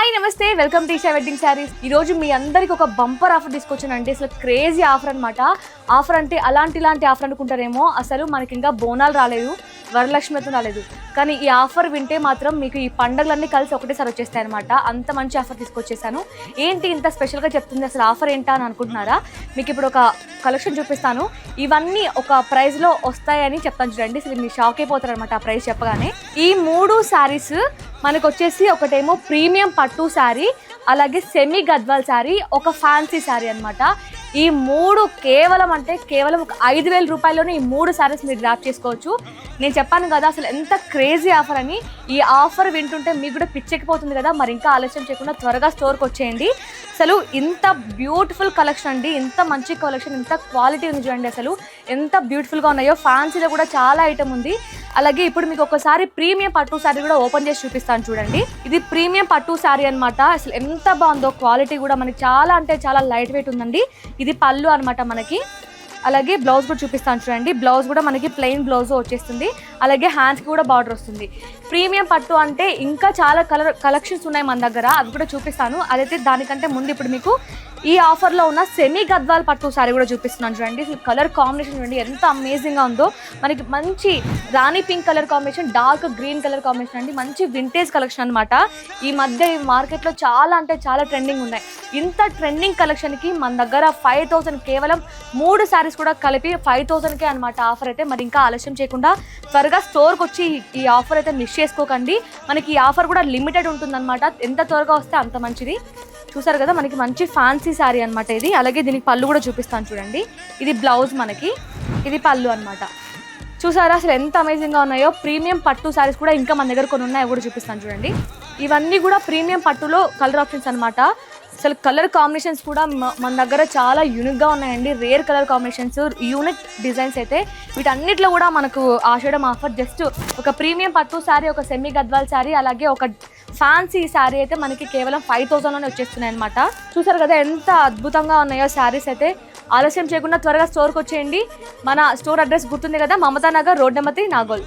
Hi నమస్తే, welcome to Eesha wedding saris. ఈ రోజు మీ అందరికి ఒక బంపర్ ఆఫర్ తీసుకొచ్చానండి. అసలు క్రేజీ ఆఫర్ అనమాట. ఆఫర్ అంటే ఇలాంటి ఆఫర్ అనుకుంటారేమో, అసలు మనకి ఇంకా బోనాలు రాలేదు, వరలక్ష్మి రాలేదు. కానీ ఈ ఆఫర్ వింటే మాత్రం మీకు ఈ పండుగలన్నీ కలిసి ఒకటేసారి వచ్చేస్తాయి అనమాట. అంత మంచి ఆఫర్ తీసుకొచ్చేసాను. ఏంటి ఇంత స్పెషల్గా చెప్తుంది, అసలు ఆఫర్ ఏంటా అని అనుకుంటున్నారా? మీకు ఇప్పుడు ఒక కలెక్షన్ చూపిస్తాను. ఇవన్నీ ఒక ప్రైస్లో వస్తాయని చెప్తాను చూడండి. అసలు మీరు షాక్ అయిపోతారు అనమాట ఆ ప్రైస్ చెప్పగానే. ఈ 3 శారీస్ మనకు వచ్చేసి ఒకటేమో ప్రీమియం పట్టు శారీ, అలాగే సెమీ గద్వాల్ శారీ, ఒక ఫ్యాన్సీ శారీ అనమాట. ఈ 3 కేవలం ఒక 5,000 రూపాయల్లోనే ఈ 3 శారీస్ మీరు డ్రాప్ చేసుకోవచ్చు. నేను చెప్పాను కదా అసలు ఎంత క్రేజీ ఆఫర్ అని. ఈ ఆఫర్ వింటుంటే మీకు కూడా పిచ్చెక్కిపోతుంది కదా. మరి ఇంకా ఆలస్యం చేయకుండా త్వరగా స్టోర్కి వచ్చేయండి. అసలు ఇంత బ్యూటిఫుల్ కలెక్షన్ అండి, ఇంత మంచి కలెక్షన్, ఇంత క్వాలిటీ ఉంది చూడండి. అసలు ఎంత బ్యూటిఫుల్గా ఉన్నాయో. ఫ్యాన్సీలో కూడా చాలా ఐటమ్ ఉంది. అలాగే ఇప్పుడు మీకు ఒకసారి ప్రీమియం పట్టు శారీ కూడా ఓపెన్ చేసి చూపిస్తాను చూడండి. ఇది ప్రీమియం పట్టు శారీ అనమాట. అసలు ఎంత బాగుందో, క్వాలిటీ కూడా మనకి చాలా అంటే చాలా లైట్ వెయిట్ ఉందండి. ఇది పళ్ళు అనమాట మనకి. అలాగే బ్లౌజ్ కూడా చూపిస్తాను చూడండి. బ్లౌజ్ కూడా మనకి ప్లెయిన్ బ్లౌజ్ వచ్చేస్తుంది. అలాగే హ్యాండ్స్కి కూడా బార్డర్ వస్తుంది. ప్రీమియం పట్టు అంటే ఇంకా చాలా కలెక్షన్స్ ఉన్నాయి మన దగ్గర, అవి కూడా చూపిస్తాను. అదైతే దానికంటే ముందు ఇప్పుడు మీకు ఈ ఆఫర్లో ఉన్న సెమీ గద్వాల్ పట్టు శారీ కూడా చూపిస్తున్నాను చూడండి. కలర్ కాంబినేషన్ చూడండి ఎంత అమేజింగ్గా ఉందో. మనకి మంచి rani pink colour combination, dark green colour combination అండి. మంచి వింటేజ్ కలెక్షన్ అనమాట. ఈ మధ్య ఈ మార్కెట్లో చాలా అంటే చాలా ట్రెండింగ్ ఉన్నాయి. ఇంత ట్రెండింగ్ కలెక్షన్కి మన దగ్గర 5,000 కేవలం 3 శారీస్ కూడా కలిపి 5,000కే అనమాట ఆఫర్ అయితే. మరి ఇంకా ఆలస్యం చేయకుండా త్వరగా స్టోర్కి వచ్చి ఈ ఆఫర్ అయితే మిస్ చేసుకోకండి. మనకి ఈ ఆఫర్ కూడా లిమిటెడ్ ఉంటుందన్నమాట. ఎంత త్వరగా వస్తే అంత మంచిది. చూసారు కదా మనకి మంచి ఫ్యాన్సీ శారీ అనమాట ఇది. అలాగే దీనికి పళ్ళు కూడా చూపిస్తాను చూడండి. ఇది బ్లౌజ్ మనకి, ఇది పళ్ళు అనమాట. చూసారా అసలు ఎంత అమేజింగ్గా ఉన్నాయో. ప్రీమియం పట్టు శారీస్ కూడా ఇంకా మన దగ్గర కొన్ని ఉన్నాయి, కూడా చూపిస్తాను చూడండి. ఇవన్నీ కూడా ప్రీమియం పట్టులో కలర్ ఆప్షన్స్ అనమాట. అసలు కలర్ కాంబినేషన్స్ కూడా మన దగ్గర చాలా యూనిక్గా ఉన్నాయండి. Rare colour combinations, unique designs అయితే. వీటన్నిటిలో కూడా మనకు ఆషాఢం ఆఫర్ జస్ట్ ఒక ప్రీమియం పట్టు శారీ, ఒక సెమీ గద్వాల్ శారీ, అలాగే ఒక ఫ్యాన్సీ శారీ అయితే మనకి కేవలం 5,000లోనే వచ్చేస్తున్నాయి అనమాట. చూసారు కదా ఎంత అద్భుతంగా ఉన్నాయో శారీస్ అయితే. ఆలస్యం చేయకుండా త్వరగా స్టోర్కి వచ్చేయండి. మన స్టోర్ అడ్రస్ గుర్తుంది కదా, మమతా నగర్, రోడ్ నెంబర్ 3, నాగోల్.